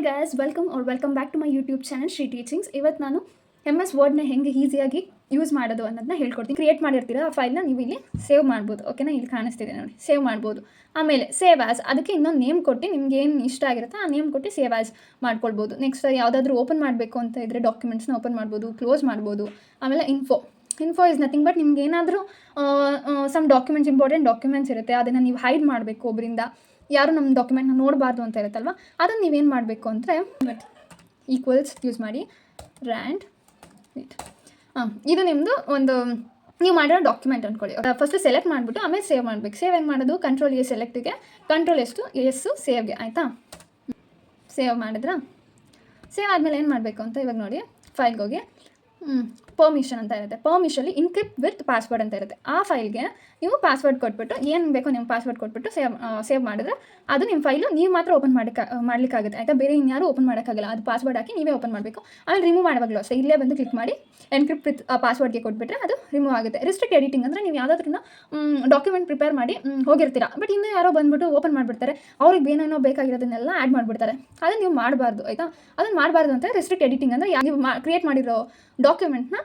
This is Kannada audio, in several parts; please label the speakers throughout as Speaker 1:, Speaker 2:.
Speaker 1: Guys, welcome back to my YouTube channel Shri teachings. ಇವತ್ತು ನಾನು MS ವರ್ಡ್ನ ಹೆಂಗೆ ಈಸಿಯಾಗಿ ಯೂಸ್ ಮಾಡೋದು ಅನ್ನೋದನ್ನ ಹೇಳ್ಕೊಡ್ತೀನಿ. ಕ್ರಿಯೇಟ್ ಮಾಡಿರ್ತೀರ ಆ ಫೈಲ್ನ ನೀವು ಇಲ್ಲಿ ಸೇವ್ ಮಾಡ್ಬೋದು. ಓಕೆನಾ, ಇಲ್ಲಿ ಕಾಣಿಸ್ತಿದೆ ನೋಡಿ, ಸೇವ್ ಮಾಡ್ಬೋದು. ಆಮೇಲೆ ಸೇವ್ ಆ್ಯಸ್, ಅದಕ್ಕೆ ಇನ್ನೊಂದು ನೇಮ್ ಕೊಟ್ಟು ನಿಮ್ಗೆ ಏನು ಇಷ್ಟ ಆಗಿರುತ್ತೆ ಆ ನೇಮ್ ಕೊಟ್ಟು ಸೇವ್ ಆ್ಯಸ್ ಮಾಡ್ಕೊಳ್ಬೋದು. ನೆಕ್ಸ್ಟ್ ಯಾವುದಾದ್ರೂ ಓಪನ್ ಮಾಡಬೇಕು ಅಂತ ಇದ್ದರೆ ಡಾಕ್ಯುಮೆಂಟ್ಸ್ನ ಓಪನ್ ಮಾಡ್ಬೋದು, ಕ್ಲೋಸ್ ಮಾಡ್ಬೋದು. ಆಮೇಲೆ ಇನ್ಫೋ ಇಸ್ ನಥಿಂಗ್ ಬಟ್ ನಿಮ್ಗೆ ಏನಾದರೂ ಸಮ್ ಡಾಕ್ಯುಮೆಂಟ್ಸ್, ಇಂಪಾರ್ಟೆಂಟ್ ಡಾಕ್ಯುಮೆಂಟ್ಸ್ ಇರುತ್ತೆ, ಅದನ್ನು ನೀವು ಹೈಡ್ ಮಾಡಬೇಕು, ಒಬ್ಬರಿಂದ ಯಾರು ನಮ್ಮ ಡಾಕ್ಯುಮೆಂಟ್ನ ನೋಡಬಾರ್ದು ಅಂತ ಇರುತ್ತಲ್ವ, ಅದನ್ನು ನೀವೇನು ಮಾಡಬೇಕು ಅಂದರೆ ಈಕ್ವಲ್ಸ್ ಯೂಸ್ ಮಾಡಿ ರ್ಯಾಂಡ್ ಇದು ನಿಮ್ಮದು ಒಂದು ನೀವು ಮಾಡಿರೋ ಡಾಕ್ಯುಮೆಂಟ್ ಅಂದ್ಕೊಳ್ಳಿ. ಫಸ್ಟ್ ಸೆಲೆಕ್ಟ್ ಮಾಡಿಬಿಟ್ಟು ಆಮೇಲೆ ಸೇವ್ ಮಾಡಬೇಕು. ಸೇವ್ ಹೆಂಗೆ ಮಾಡೋದು? ಕಂಟ್ರೋಲ್ ಸೆಲೆಕ್ಟಿಗೆ, ಕಂಟ್ರೋಲ್ ಎಸ್ಸು ಸೇವ್ಗೆ. ಆಯಿತಾ, ಸೇವ್ ಮಾಡಿದ್ರಾ? ಸೇವ್ ಆದಮೇಲೆ ಏನು ಮಾಡಬೇಕು ಅಂತ ಇವಾಗ ನೋಡಿ, ಫೈಲ್ಗೆ ಹೋಗಿ ಪರ್ಮಿಷನ್ ಅಂತ ಇರುತ್ತೆ. ಪರ್ಮಿಷನಲ್ಲಿ ಇನ್ಕ್ರಿಪ್ಟ್ ವಿತ್ ಪಾಸ್ವರ್ಡ್ ಅಂತ ಇರುತ್ತೆ. ಆ ಫೈಲ್ಗೆ ನೀವು ಪಾಸ್ವರ್ಡ್ ಕೊಟ್ಬಿಟ್ಟು ಏನು ಬೇಕೋ ನಿಮ್ಮ ಪಾಸ್ವರ್ಡ್ ಕೊಟ್ಬಿಟ್ಟು ಸೇವ್ ಮಾಡಿದ್ರೆ ಅದು ನಿಮ್ಮ ಫೈಲು ನೀವು ಮಾತ್ರ ಓಪನ್ ಮಾಡಲಿಕ್ಕಾಗುತ್ತೆ. ಆಯಿತಾ, ಬೇರೆ ಇನ್ಯಾರು ಓಪನ್ ಮಾಡೋಕ್ಕಾಗಲ್ಲ. ಅದು ಪಾಸ್ವರ್ಡ್ ಹಾಕಿ ನೀವೇ ಓಪನ್ ಮಾಡಬೇಕು. ಆಮೇಲೆ ರಿಮೂವ್ ಮಾಡುವಾಗಲೂ ಅಷ್ಟೇ, ಇಲ್ಲೇ ಬಂದು ಕ್ಲಿಕ್ ಮಾಡಿ ಎನ್ಕ್ರಿಪ್ಟ್ ವಿತ್ ಪಾಸ್ವರ್ಡ್ಗೆ ಕೊಟ್ಬಿಟ್ರೆ ಅದು ರಿಮೂವ್ ಆಗುತ್ತೆ. ರಿಸ್ಟ್ರಿಕ್ಟ್ ಎಡಿಟಿಂಗ್ ಅಂದರೆ ನೀವು ಯಾವುದಾದ್ರೂ ಡಾಕ್ಯುಮೆಂಟ್ ಪ್ರಿಪೇರ್ ಮಾಡಿ ಹೋಗಿರ್ತೀರಾ, ಬಟ್ ಇನ್ನೂ ಯಾರೋ ಬಂದುಬಿಟ್ಟು ಓಪನ್ ಮಾಡಿಬಿಡ್ತಾರೆ, ಅವ್ರಿಗೆ ಏನೇನೋ ಬೇಕಾಗಿರೋದನ್ನೆಲ್ಲ ಆ್ಯಡ್ ಮಾಡಿಬಿಡ್ತಾರೆ. ಅದನ್ನು ನೀವು ಮಾಡಬಾರ್ದು. ಆಯಿತಾ, ಅದನ್ನು ಮಾಡಬಾರ್ದು ಅಂತ ರಿಸ್ಟ್ರಿಕ್ಟ್ ಎಡಿಟಿಂಗ್ ಅಂದರೆ ನೀವು ಕ್ರಿಯೇಟ್ ಮಾಡಿರೋ ಡಾಕ್ಯುಮೆಂಟ್ನ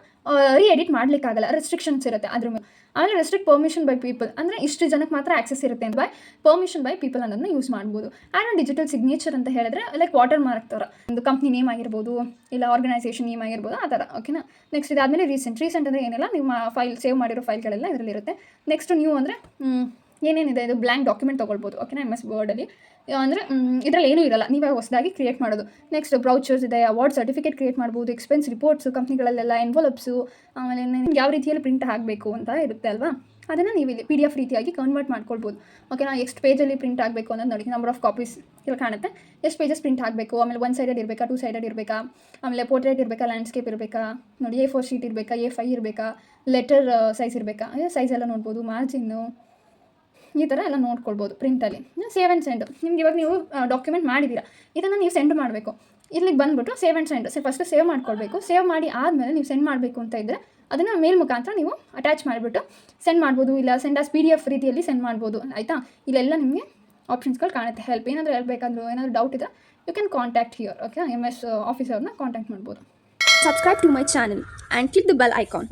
Speaker 1: ಎಡಿಟ್ ಮಾಡಲಿಕ್ಕಾಗಲ್ಲ, ರೆಸ್ಟ್ರಿಕ್ಷನ್ಸ್ ಇರುತ್ತೆ ಅದ್ರ ಮೇಲೆ. ಆಮೇಲೆ ರೆಸ್ಟ್ರಿಕ್ಟ್ ಪರ್ಮಿಷನ್ ಬೈ ಪೀಪಲ್ ಅಂದರೆ ಇಷ್ಟು ಜನಕ್ಕೆ ಮಾತ್ರ ಆಕ್ಸೆಸ್ ಇರುತ್ತೆ ಅಂತ ಪರ್ಮಿಷನ್ ಬೈ ಪೀಪಲ್ ಅನ್ನೋದನ್ನ ಯೂಸ್ ಮಾಡ್ಬೋದು. ಆ್ಯಂಡ್ ಡಿಜಿಟಲ್ ಸಿಗ್ನೇಚರ್ ಅಂತ ಹೇಳಿದ್ರೆ ಲೈಕ್ ವಾಟರ್ ಮಾರ್ಕ್ ಥರ ಒಂದು ಕಂಪ್ನಿ ನೇಮ್ ಆಗಿರ್ಬೋದು, ಇಲ್ಲ ಆರ್ಗನೈಸೇಷನ್ ನೇಮ್ ಆಗಿರ್ಬೋದು, ಆ ಥರ. ಓಕೆನಾ, ನೆಕ್ಸ್ಟ್ ಇದಾದಮೇಲೆ ರೀಸೆಂಟ್ ಅಂದರೆ ಏನಿಲ್ಲ, ನಿಮ್ಮ ಫೈಲ್ ಸೇವ್ ಮಾಡಿರೋ ಫೈಲ್ಗಳೆಲ್ಲ ಇದರಲ್ಲಿರುತ್ತೆ. ನೆಕ್ಸ್ಟ್ ನ್ಯೂ ಅಂದರೆ ಏನೇನಿದೆ, ಇದು ಬ್ಲ್ಯಾಂಕ್ ಡಾಕ್ಯುಮೆಂಟ್ ತೊಗೊಳ್ಬೋದು. ಓಕೆನಾ, MS ವರ್ಡಲ್ಲಿ ಅಂದರೆ ಇದರಲ್ಲಿ ಏನೂ ಇರಲ್ಲ, ನೀವೇ ಹೊಸದಾಗಿ ಕ್ರಿಯೇಟ್ ಮಾಡೋದು. ನೆಕ್ಸ್ಟ್ ಬ್ರೌಚರ್ಸ್ ಇದೆ, ಅವಾರ್ಡ್ ಸರ್ಟಿಫಿಕೇಟ್ ಕ್ರಿಯೇಟ್ ಮಾಡ್ಬೋದು, ಎಕ್ಸ್ಪೆನ್ಸ್ ರಿಪೋರ್ಟ್ಸು ಕಂಪ್ನಿಗಳಲ್ಲೆಲ್ಲ, ಎನ್ವಲಪ್ಸು, ಆಮೇಲೆ ನಿಮ್ಗೆ ಯಾವ ರೀತಿಯಲ್ಲಿ ಪ್ರಿಂಟ್ ಆಗಬೇಕು ಅಂತ ಇರುತ್ತೆ ಅಲ್ವಾ, ಅದನ್ನು ನೀವು ಇಲ್ಲಿ PDF ರೀತಿಯಾಗಿ ಕನ್ವರ್ಟ್ ಮಾಡ್ಕೊಳ್ಬೋದು. ಓಕೆನಾ, ಎಷ್ಟು ಪೇಜಲ್ಲಿ ಪ್ರಿಂಟ್ ಆಗಬೇಕು ಅನ್ನೋದು ನೋಡಿ, ನಂಬರ್ ಆಫ್ ಕಾಪೀಸ್ ಇಲ್ಲಿ ಕಾಣುತ್ತೆ, ಎಷ್ಟು ಪೇಜಸ್ ಪ್ರಿಂಟ್ ಆಗಬೇಕು, ಆಮೇಲೆ 1 ಸೈಡೆಡ್ ಇರಬೇಕಾ, 2 ಸೈಡೆಡ್ ಇರಬೇಕಾ, ಆಮೇಲೆ ಪೋರ್ಟ್ರೇಟ್ ಇರಬೇಕಾ, ಲ್ಯಾಂಡ್ಸ್ಕೇಪ್ ಇರಬೇಕಾ, ನೋಡಿ A4 ಶೀಟ್ ಇರಬೇಕಾ, A5 ಇರಬೇಕಾ, ಲೆಟರ್ ಸೈಜ್ ಇರಬೇಕಾ, ಸೈಜ್ ಎಲ್ಲ ನೋಡ್ಬೋದು, ಮಾರ್ಜಿನ್ನು ಈ ಥರ ಎಲ್ಲ ನೋಡ್ಕೊಳ್ಬೋದು. ಪ್ರಿಂಟಲ್ಲಿ ಸೇವ್ ಆ್ಯಂಡ್ ಸೆಂಡ್, ನಿಮ್ಗೆ ಇವಾಗ ನೀವು ಡಾಕ್ಯುಮೆಂಟ್ ಮಾಡಿದ್ದೀರಾ, ಇದನ್ನು ನೀವು ಸೆಂಡ್ ಮಾಡಬೇಕು. ಇಲ್ಲಿಗೆ ಬಂದುಬಿಟ್ಟು save and send, first save ಮಾಡ್ಕೊಳ್ಬೇಕು. ಸೇವ್ ಮಾಡಿ ಆದಮೇಲೆ ನೀವು ಸೆಂಡ್ ಮಾಡಬೇಕು ಅಂತ ಇದ್ದರೆ ಅದನ್ನು ಮೇಲ್ ಮುಖಾಂತರ ನೀವು ಅಟ್ಯಾಚ್ ಮಾಡಿಬಿಟ್ಟು ಸೆಂಡ್ ಮಾಡ್ಬೋದು, ಇಲ್ಲ ಸೆಂಡ್ ಆಸ್ PDF ರೀತಿಯಲ್ಲಿ ಸೆಂಡ್ ಮಾಡ್ಬೋದು. ಆಯಿತಾ, ಇಲ್ಲೆಲ್ಲ ನಿಮಗೆ ಆಪ್ಷನ್ಸ್ಗಳು ಕಾಣುತ್ತೆ. ಏನಾದರೂ ಹೇಳಬೇಕಾದ್ರೂ, ಏನಾದರೂ ಡೌಟ್ ಇದ್ದರೆ you can contact here. Okay, MS ಆಫೀಸರ್ನ ಕಾಂಟ್ಯಾಕ್ಟ್ ಮಾಡ್ಬೋದು.
Speaker 2: Subscribe to my channel and click the bell icon.